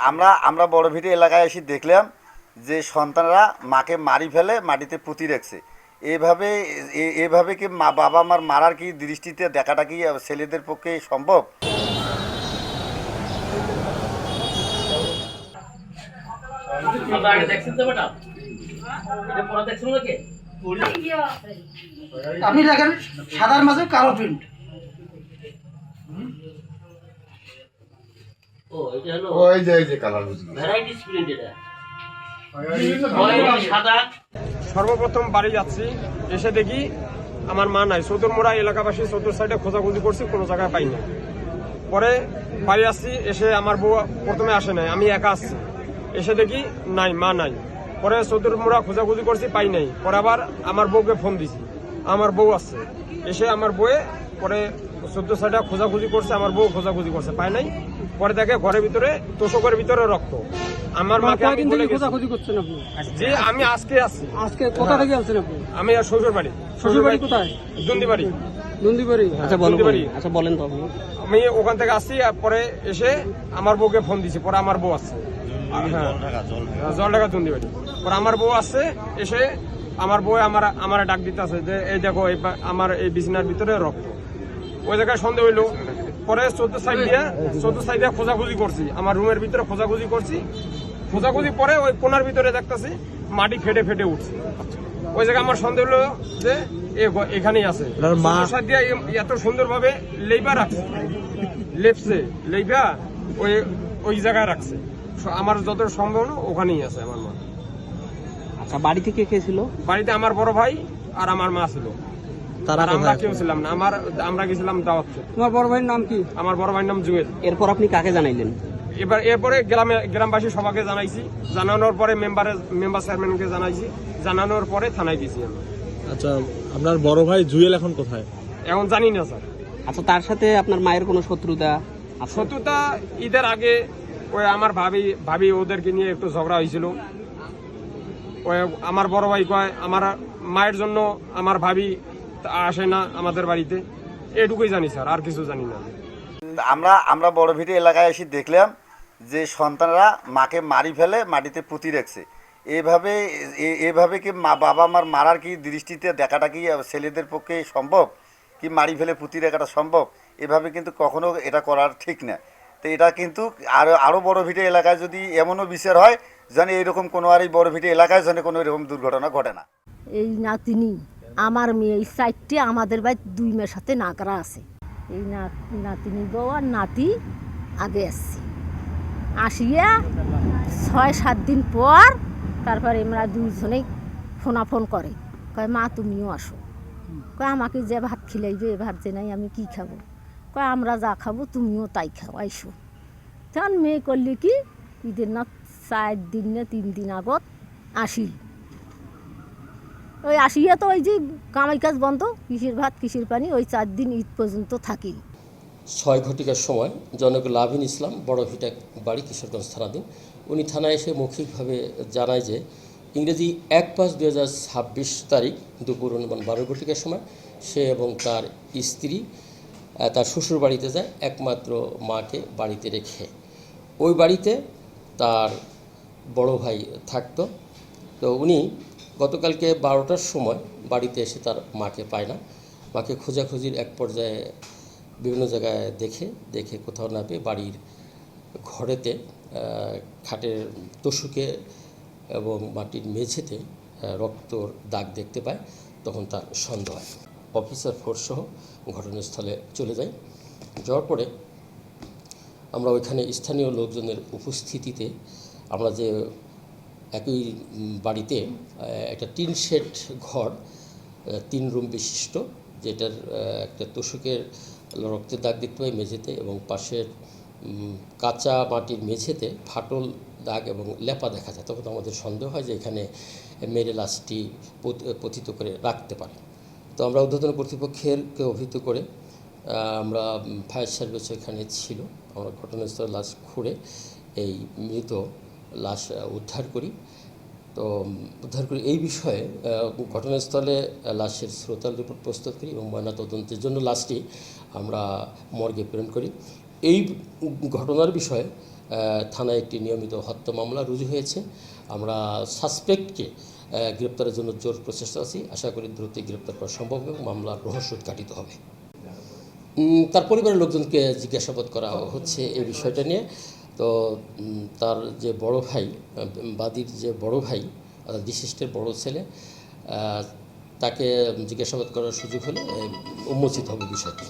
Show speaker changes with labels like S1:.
S1: আমরা আমরা বড় ভিটে এলাকায় এসে দেখলাম যে সন্তানরা মাকে মারি ফেলে মাটিতে পুঁতি রাখছে। এইভাবে এইভাবে কি মা বাবা মার মারার কি দৃষ্টিতে দেখাটা কি ছেলেদের পক্ষে সম্ভব?
S2: আপনি দেখেন সাদার মাঝে কালো প্রিন্ট।
S3: সর্বপ্রথম বাড়ি যাচ্ছি, এসে দেখি আমার মা নাই। চতুর্মুড়া এলাকাবাসী চতুর সাইডে খোঁজাখুঁজি করছি, কোনো জায়গায় পাই না। পরে বাড়ি আসছি, এসে আমার বউ প্রথমে আসে নাই, আমি একা আসছি। এসে দেখি নাই, মা নাই। পরে চতুর্মুড়া খোঁজাখুঁজি করছি, পাই নাই। পরে আবার আমার বউকে ফোন দিছি, আমার বউ আসছে। এসে আমার বউয়ে পরে চতুর সাইডে খোঁজাখুঁজি করছে, আমার বউ খোঁজাখুঁজি করছে, পাই নাই। পরে দেখে ঘরের ভিতরে, তোষকের ভিতরে রক্ত। আমার মাকে আমি বলে গেছি
S2: খোঁজাখুঁজি করছেন আপনি?
S3: যে আমি আজকে আসছি।
S2: আজকে কোথা থেকে আসছেন আপনি?
S3: আমি আর শ্বশুর বাড়ি।
S2: শ্বশুর বাড়ি কোথায়?
S3: দুন্দিবাড়ি।
S2: দুন্দিবাড়ি। আচ্ছা বলেন, আচ্ছা বলেন তো আপনি।
S3: আমি ওখান থেকে আসছি, পরে এসে আমার বউকে ফোন দিছি। পরে আমার বউ আসছে, জলঢাকা দুন্দিবাড়ি। পরে আমার বউ আসছে, এসে আমার বউ আমার ডাক দিতে আছে যে এই দেখো আমার এই বিছানার ভিতরে রক্ত। ওই জায়গায় সন্দেহ হইলো। পরে চতুর্থ সাইড দিয়ে খোঁজাখুঁজি করছি, আমার রুমের ভিতরে খোঁজাখুঁজি করছি। খোঁজাখুঁজি পরে ওই কোনার ভিতরে দেখতেছি মাটি ফেটে ফেটে উঠছে। ওই জায়গায় আমার সন্দেহ হলো যে এখানেই আছে। সাইড দিয়ে এত সুন্দরভাবে লেইবা রাখছে, লেপসে লেইবা ওই জায়গায় রাখছে। আমার যত সম্ভব ওখানেই আছে আমার মা।
S4: আচ্ছা, বাড়িতে কে কে ছিল?
S3: বাড়িতে আমার বড় ভাই আর আমার মা ছিল। আমরা কেউ ছিলাম না, আমরা গেছিলাম দাওয়াত।
S2: তোমার বড় ভাইয়ের নাম কি?
S3: আমার বড় ভাইয়ের নাম জুয়েল।
S4: এরপর আপনি কাকে জানাইলেন?
S3: এরপরে গ্রামবাসী সবাইকে জানাইছি। জানানোর পরে মেম্বার চেয়ারম্যানকে জানাইছি। জানানোর পরে থানায় গেছি আমি।
S5: আচ্ছা, আপনার বড় ভাই জুয়েল এখন কোথায়?
S3: এখন জানি না স্যার।
S4: আচ্ছা, তার সাথে আপনার মায়ের কোনো শত্রুতা?
S3: শত্রুতা ঈদের আগে ওই আমার ভাবি ওদেরকে নিয়ে একটু ঝগড়া হয়েছিল। ওই আমার বড় ভাই কয় আমার মায়ের জন্য আমার ভাবি আসে না আমাদের বাড়িতে। এটুকুই জানি স্যার, আর কিছু জানি না।
S1: আমরা বড় ভিটে এলাকায় এসে দেখলাম যে সন্তানরা মাকে মারি ফেলে মাটিতে পুঁতি রাখছে। এইভাবে কি মা বাবা মার মারার কি দৃষ্টিতে দেখাটা কি ছেলেদের পক্ষে সম্ভব? কি মারি ফেলে পুঁতি রাখাটা সম্ভব? এভাবে কিন্তু কখনো এটা করার ঠিক না। তো এটা কিন্তু আরও বড় ভিটে এলাকায় যদি এমনও বিচার হয় যেন এইরকম কোনো আর এই বড় ভিটে এলাকায় যেন কোনো এরকম দুর্ঘটনা ঘটে না।
S6: এই নাতিনি আমার মেয়ে, এই সাইডটি আমাদের বাড়ি 2 মেয়ের সাথে নাকরা আছে। এই নাতিনি বউ আর নাতি আগে আসছে, আসিয়া 6-7 দিন পর তারপরে আমরা দুইজনেই ফোন করে, কয় মা তুমিও আসো। কয় আমাকে যে ভাত খিলাইবে এ ভাত যে নাই আমি কি খাবো? কয় আমরা যা খাবো তুমিও তাই খাও, আইসো। তখন মেয়ে করলি কি ঈদের না 4 দিন না 3 দিন আগত আসিল। ওই আসিয়া তো ওই যে কামাই কাজ বন্ধ, কিসের ভাত কিসের পানি, ওই 4 দিন ঈদ পর্যন্ত থাকি।
S7: 6 ঘটিকার সময় জনক লাভিন ইসলাম বড় ভিটা বাড়ি কিশোরগঞ্জ থানাধীন, উনি থানায় এসে মৌখিকভাবে জানায় যে ইংরেজি 1/5/2026 তারিখ দুপুর 12 ঘটিকার সময় সে এবং তার স্ত্রী তার শ্বশুর বাড়িতে যায় একমাত্র মাকে বাড়িতে রেখে। ওই বাড়িতে তার বড় ভাই থাকতো। তো উনি গতকালকে 12টার সময় বাড়িতে এসে তার মাকে পায় না। মাকে খোঁজাখুঁজির এক পর্যায়ে বিভিন্ন জায়গায় দেখে কোথাও না পেয়ে বাড়ির ঘরেতে খাটের তোষকে এবং মাটির মেঝেতে রক্তর দাগ দেখতে পায়। তখন তার সন্দেহ হয়। অফিসার ফোর্স সহ ঘটনাস্থলে চলে যায়। যাওয়ার পরে আমরা ওইখানে স্থানীয় লোকজনের উপস্থিতিতে আমরা যে একই বাড়িতে একটা টিন শেড ঘর, 3 রুম বিশিষ্ট, যেটার একটা তোষকের রক্তের দাগ দেখতে পাই মেঝেতে, এবং পাশের কাঁচা মাটির মেঝেতে ফাটল দাগ এবং লেপা দেখা যায়। তখন আমাদের সন্দেহ হয় যে এখানে মেরে লাশটি পতিত করে রাখতে পারে। তো আমরা ঊর্ধ্বতন কর্তৃপক্ষকে অভিহিত করে আমরা ফায়ার সার্ভিস এখানে ছিল, আমরা ঘটনাস্থলে লাশ খুঁড়ে এই মৃত লাশ উদ্ধার করি। তো এই বিষয়ে ঘটনাস্থলে লাশের শ্রোতাল রিপোর্ট প্রস্তুত করি এবং ময়নাতদন্তের জন্য লাশটি আমরা মর্গে প্রেরণ করি। এই ঘটনার বিষয়ে থানায় একটি নিয়মিত হত্যা মামলা রুজু হয়েছে। আমরা সাসপেক্টকে গ্রেপ্তারের জন্য জোর প্রচেষ্টা আছি। আশা করি দ্রুতই গ্রেপ্তার করা সম্ভব এবং মামলার রহস্য উদ্ঘাটিত হবে। তার পরিবারের লোকজনকে জিজ্ঞাসাবাদ করা হচ্ছে এই বিষয়টা নিয়ে। তো তার যে বড় ভাই, বাদীর যে বড় ভাই, বিশিষ্টের বড় ছেলে, তাকে জিজ্ঞাসাবাদ করার সুযোগ হলে উন্মোচিত হবে বিষয়টি।